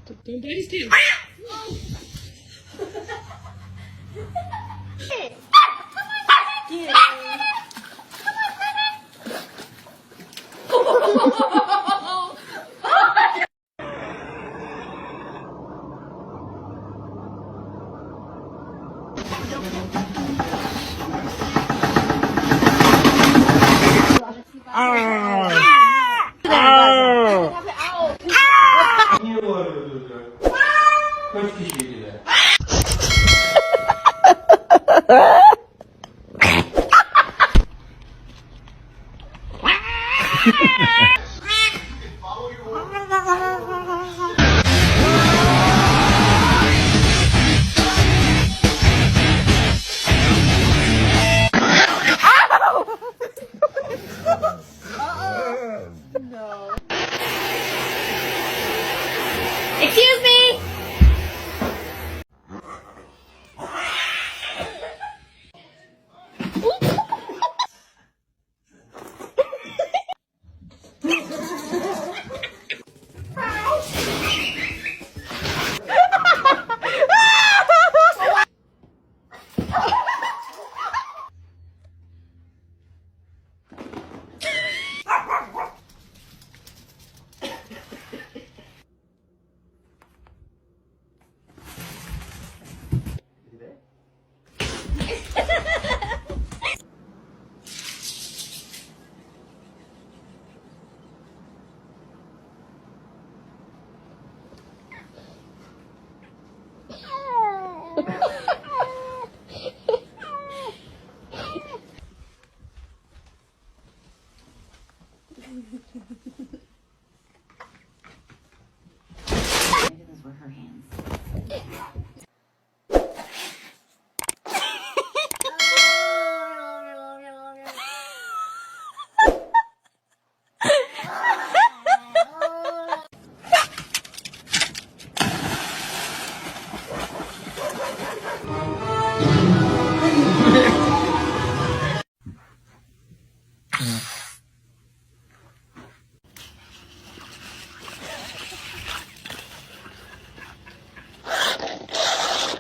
Don't bite his tail. Niye bağırıyordu? Kaç kişiydi? Excuse me! Those were her hands.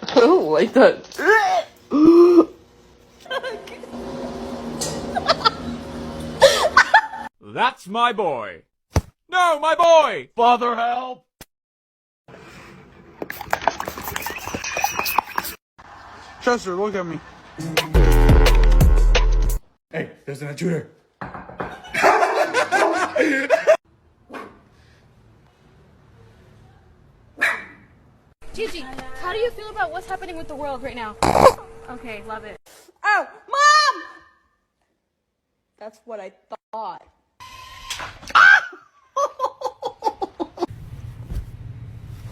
I don't like that. That's my boy. No, my boy! Father, help! Chester, look at me. Hey, there's an intruder. Gigi, how do you feel about what's happening with the world right now? Okay, love it. Oh, Mom! That's what I thought.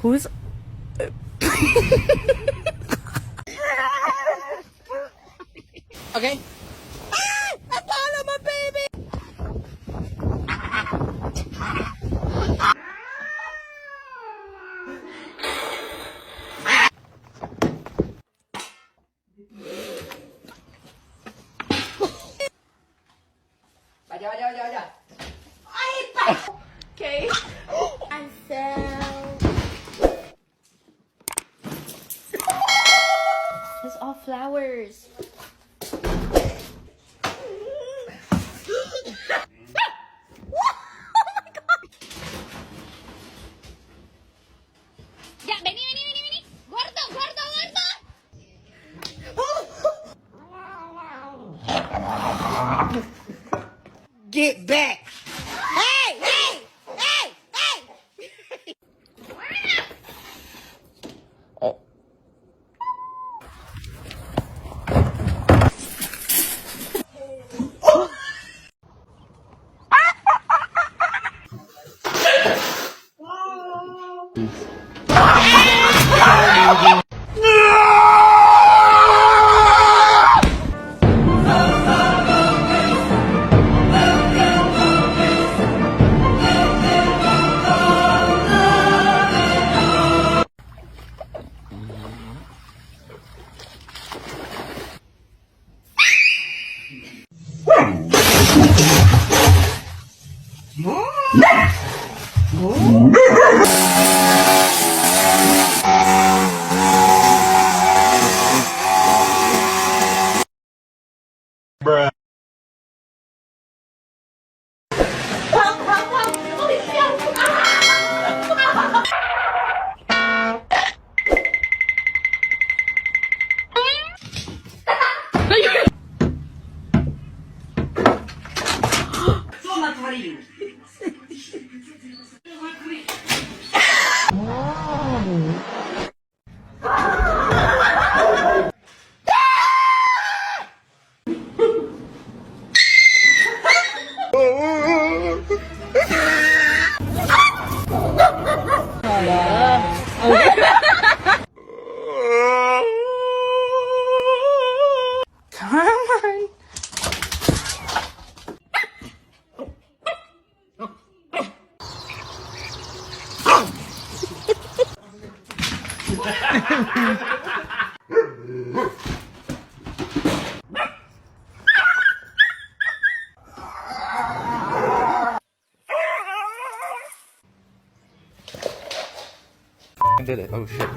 Who's... Okay. I thought I'm a baby! Okay. I fell. It's all flowers. Ya, vení, vení, vení, vení. Gordo, gordo, gordo. Get back! Hey! Hey! Hey! Hey! I did it. Oh shit.